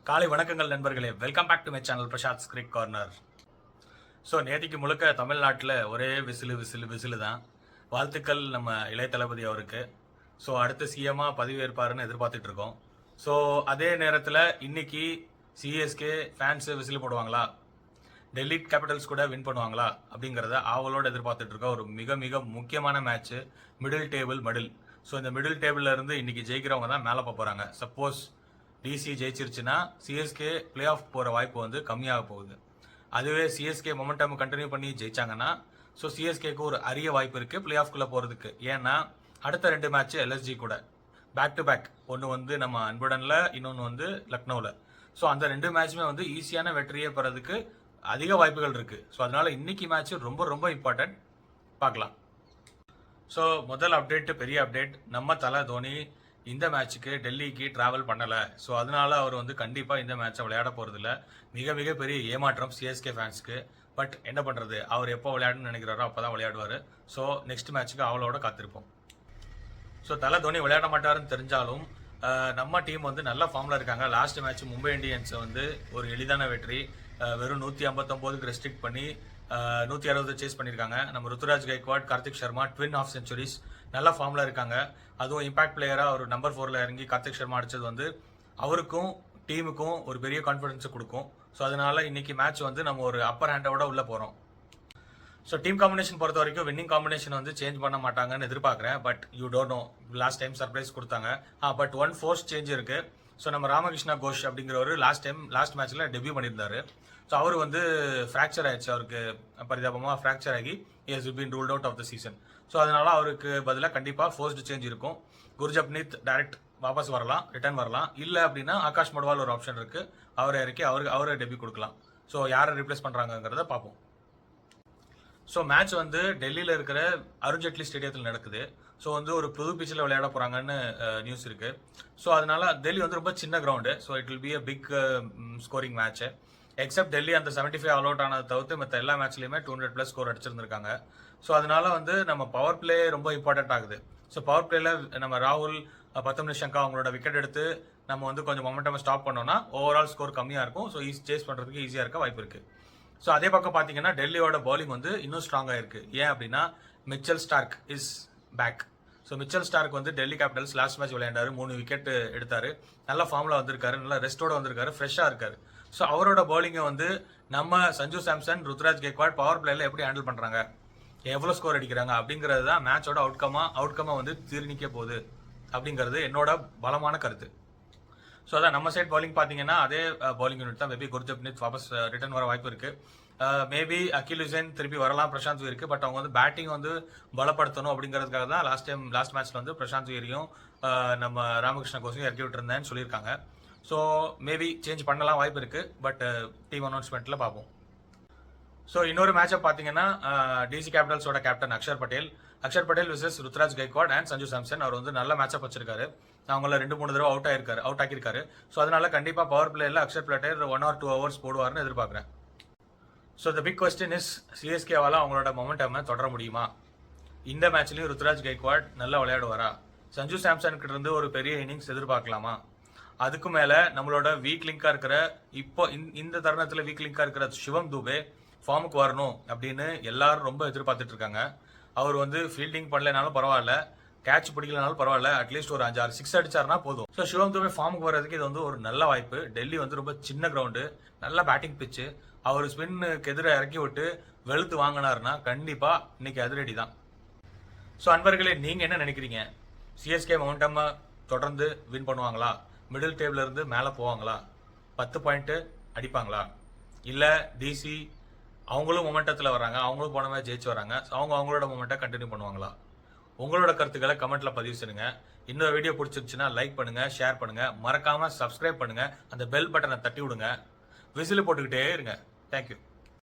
காலை வணக்கங்கள் நண்பர்களே, welcome back to my channel Prasad Cric Corner. So நேற்றுக்கு முழுக்க தமிழ்நாட்டில் ஒரே விசிலு தான். வாழ்த்துக்கள் நம்ம இளைய தளபதி அவருக்கு. ஸோ அடுத்த சிஎம்மாக பதவியேற்பாருன்னு எதிர்பார்த்துட்டு இருக்கோம். ஸோ அதே நேரத்தில் இன்னைக்கு சிஎஸ்கே ஃபேன்ஸு விசில் போடுவாங்களா, டெல்லி கேபிட்டல்ஸ் கூட வின் பண்ணுவாங்களா அப்படிங்கிறத ஆவலோடு எதிர்பார்த்துட்டு இருக்கோம். ஒரு மிக மிக முக்கியமான match, middle table muddle. So இந்த மிடில் டேபிளில் இருந்து இன்னைக்கு ஜெயிக்கிறவங்க தான் மேலே போகிறாங்க. சப்போஸ் டிசி ஜெயிச்சிருச்சுன்னா சிஎஸ்கே பிளே ஆஃப் போகிற வாய்ப்பு வந்து கம்மியாக போகுது. அதுவே சிஎஸ்கே மொமெண்டம் கண்டினியூ பண்ணி ஜெயிச்சாங்கன்னா ஸோ சிஎஸ்கேக்கு ஒரு அரிய வாய்ப்பு இருக்குது பிளே ஆஃப்குள்ளே போகிறதுக்கு. ஏன்னா அடுத்த 2 மேட்ச்சு எல்எஸ்ஜி கூட பேக் டு பேக், ஒன்று வந்து நம்ம அன்புடனில், இன்னொன்று வந்து லக்னோவில். ஸோ அந்த 2 மேட்சுமே வந்து ஈஸியான வெற்றியை பெறதுக்கு அதிக வாய்ப்புகள் இருக்குது. ஸோ அதனால இன்னைக்கு மேட்ச்சு ரொம்ப ரொம்ப இம்பார்ட்டன்ட். பார்க்கலாம். ஸோ முதல் அப்டேட்டு, பெரிய அப்டேட், நம்ம தலை தோனி இந்த மேட்சுக்கு டெல்லிக்கு டிராவல் பண்ணலை. ஸோ அதனால அவர் வந்து கண்டிப்பாக இந்த மேட்சை விளையாட போகிறதில்ல. மிக மிக பெரிய ஏமாற்றம் சிஎஸ்கே ஃபேன்ஸ்க்கு. பட் என்ன பண்ணுறது, அவர் எப்போ விளையாடணும்னு நினைக்கிறாரோ அப்போ தான் விளையாடுவார். ஸோ நெக்ஸ்ட் மேட்சுக்கு அவளோட காத்திருப்போம். ஸோ தலை தோனி விளையாட மாட்டாருன்னு தெரிஞ்சாலும் நம்ம டீம் வந்து நல்ல ஃபார்மில் இருக்காங்க. லாஸ்ட் மேட்ச் மும்பை இந்தியன்ஸை வந்து ஒரு எளிதான வெற்றி, வெறும் 159க்கு ரெஸ்ட்ரிக்ட் பண்ணி 160 சேஸ் பண்ணியிருக்காங்க. நம்ம Ruturaj Gaikwad, Karthik Sharma twin of centuries, நல்ல ஃபார்மில் இருக்காங்க. அதுவும் இம்பாக்ட் பிளேயராக ஒரு நம்பர் 4ல் இறங்கி கார்த்திக் சர்மா அடிச்சது வந்து அவருக்கும் டீமுக்கும் ஒரு பெரிய கான்ஃபிடன்ஸை கொடுக்கும். ஸோ அதனால இன்னைக்கு மேட்ச் வந்து நம்ம ஒரு அப்பர் ஹேண்டோட உள்ளே போகிறோம். ஸோ டீம் காம்பினேஷன் பொறுத்த வரைக்கும் வின்னிங் காம்பினேஷன் வந்து சேஞ்ச் பண்ண மாட்டாங்கன்னு எதிர்பார்க்குறேன். But you don't know, last time surprise கொடுத்தாங்க. பட் ஒன் ஃபோர்ஸ் சேஞ்ச் இருக்குது. ஸோ நம்ம ராமகிருஷ்ணா கோஷ் அப்படிங்கிறவர் லாஸ்ட் மேட்ச்சில் டெபியூ பண்ணியிருந்தாரு. ஸோ அவர் வந்து ஃப்ராக்சர் ஆயிடுச்சு, அவருக்கு பரிதாபமாக ஃப்ராக்சர் ஆகி is been ruled out of the season. So அதனால அவருக்கு பதிலாக கண்டிப்பாக ஃபோர்ஸ்டு சேஞ்ச் இருக்கும். குர்ஜப்னீத் டைரக்ட் வாபஸ் வரலாம், ரிட்டர்ன் வரலாம். இல்லை அப்படின்னா ஆகாஷ் மட்வால் ஒரு ஆப்ஷன் இருக்குது, அவரை இறக்கி அவரை டெபியூ கொடுக்கலாம். ஸோ யாரை ரீப்ளேஸ் பண்ணுறாங்கிறத பார்ப்போம். ஸோ மேட்ச் வந்து டெல்லியில் இருக்கிற அருண்ஜேட்லி ஸ்டேடியத்தில் நடக்குது. ஸோ வந்து ஒரு புது பிச்சில் விளையாட போகிறாங்கன்னு நியூஸ் இருக்குது. ஸோ அதனால டெல்லி வந்து ரொம்ப சின்ன ground. So it will be a big scoring match. Except Delhi அந்த 75 ஆல் அவுட் ஆனதை தவிர்த்து மற்ற எல்லா மேட்ச்லையுமே 200+ ஸ்கோர் அடிச்சிருந்திருக்காங்க. ஸோ அதனால வந்து நம்ம பவர் பிளே ரொம்ப இம்பார்ட்டன்ட் ஆகுது. ஸோ பவர் பிளேல நம்ம ராகுல், 10 நிமிஷம் அவங்களோட விக்கெட் எடுத்து நம்ம வந்து கொஞ்சம் மொமெண்டம் ஸ்டாப் பண்ணோம்னா ஓவரால் ஸ்கோர் கம்மியாக இருக்கும். ஸோ சேஸ் பண்ணுறதுக்கு ஈஸியாக இருக்க வாய்ப்பு இருக்குது. ஸோ அதே பக்கம் பார்த்தீங்கன்னா டெல்லியோட பவுலிங் வந்து இன்னும் ஸ்ட்ராங்காக இருக்குது. ஏன் அப்படின்னா Mitchell Starc is back. So Mitchell Starc வந்து டெல்லி கேபிட்டல்ஸ் லாஸ்ட் மேட்ச் விளையாண்டாரு, 3 விக்கெட் எடுத்தாரு, நல்ல ஃபார்மில் வந்திருக்காரு, நல்ல ரெஸ்டோட வந்திருக்காரு, ஃப்ரெஷ்ஷாக இருக்காரு. ஸோ அவரோட பவுலிங்கை வந்து நம்ம சஞ்சு சாம்சன், ருத்ராஜ் கெய்க்வாட் பவர் பிளேயில் எப்படி ஹேண்டில் பண்ணுறாங்க, எவ்வளோ ஸ்கோர் அடிக்கிறாங்க அப்படிங்கிறது தான் மேட்சோட அவுட்கமாக வந்து தீர்ணிக்க போகுது அப்படிங்கிறது என்னோட பலமான கருத்து. ஸோ அதான் நம்ம சைட் பவுலிங் பார்த்தீங்கன்னா அதே பவுலிங் யூனிட் தான். மேபி குர்ஜப்னீத் வாபஸ் ரிட்டர்ன் வர வாய்ப்பு இருக்குது. மேபி அகில் ஹுசைன் திருப்பி வரலாம், பிரசாந்த் வீருக்கு. பட் அவங்க வந்து பேட்டிங் வந்து பலப்படுத்தணும் அப்படிங்கிறதுக்காக தான் லாஸ்ட் மேட்ச்ல வந்து பிரசாந்த் வீரையும் நம்ம ராமகிருஷ்ண கோஷையும் இறக்கி விட்டுருந்தேன்னு சொல்லியிருக்காங்க. ஸோ மேபி சேஞ்ச் பண்ணலாம் வாய்ப்பு இருக்குது. பட் டீம் அனௌன்ஸ்மெண்ட்டில் பார்ப்போம். ஸோ இன்னொரு மேட்சை பார்த்தீங்கன்னா டிசி கேபிட்டல்ஸோட captain Axar Patel versus Ruturaj Gaikwad and Sanju Samson. அவர் வந்து நல்ல மேட்சப் வச்சிருக்காரு. அவங்கள 2-3 தடவை அவுட் ஆக்கியிருக்காரு. ஸோ அதனால கண்டிப்பாக பவர் பிளேயில் அக்ஷர் பட்டேல் 1 or 2 hours போடுவார்னு எதிர்பார்க்குறேன். So the big question is, சிஎஸ்கேவால் அவங்களோட மொமெண்டம் தொடர முடியுமா? இந்த மேட்ச்லையும் ருத்ராஜ் கைக்வாட் நல்லா விளையாடுவாரா? சஞ்சு சாம்சன் கிட்ட இருந்து ஒரு பெரிய இன்னிங்ஸ் எதிர்பார்க்கலாமா? அதுக்கு மேலே நம்மளோட வீக் லிங்காக இருக்கிற இப்போ இந்த தருணத்தில் வீக் லிங்காக இருக்கிற சிவம் தூபே ஃபார்முக்கு வரணும் அப்படின்னு எல்லாரும் ரொம்ப எதிர்பார்த்துட்டு இருக்காங்க. அவர் வந்து ஃபீல்டிங் பண்ணலனாலும் பரவாயில்ல, கேட்ச் பிடிக்கலனாலும் பரவாயில்ல, அட்லீஸ்ட் ஒரு 5-6 6 அடிச்சாருன்னா போதும். ஸோ சிவம் தூபே ஃபார்முக்கு வர்றதுக்கு இது வந்து ஒரு நல்ல வாய்ப்பு. டெல்லி வந்து ரொம்ப சின்ன கிரவுண்டு, நல்ல பேட்டிங் பிச்சு. அவர் ஸ்பின்னுக்கு எதிராக இறக்கி விட்டு வெளுத்து வாங்கினாருன்னா கண்டிப்பாக இன்னைக்கு அதிரடி தான். ஸோ அன்பர்களே, நீங்கள் என்ன நினைக்கிறீங்க? சிஎஸ்கே மொமெண்டமாக தொடர்ந்து வின் பண்ணுவாங்களா? மிடில் டேபிள் இருந்து மேலே போவாங்களா? 10 பாயிண்ட்டு அடிப்பாங்களா? இல்லை டிசி அவங்களும் மொமெண்டத்தில் வராங்க, அவங்களும் போன மேட்ச் ஜெயிச்சு வராங்க, அவங்களோட மொமெண்ட்டை கண்டினியூ பண்ணுவாங்களா? உங்களோட கருத்துக்களை கமெண்ட்டில் பதிவு செய்யுங்க. இன்னொரு வீடியோ பிடிச்சிருச்சுன்னா லைக் பண்ணுங்கள், ஷேர் பண்ணுங்கள், மறக்காமல் சப்ஸ்கிரைப் பண்ணுங்கள், அந்த பெல் பட்டனை தட்டி விடுங்க, விசில் போட்டுக்கிட்டே இருங்க. தேங்க்யூ.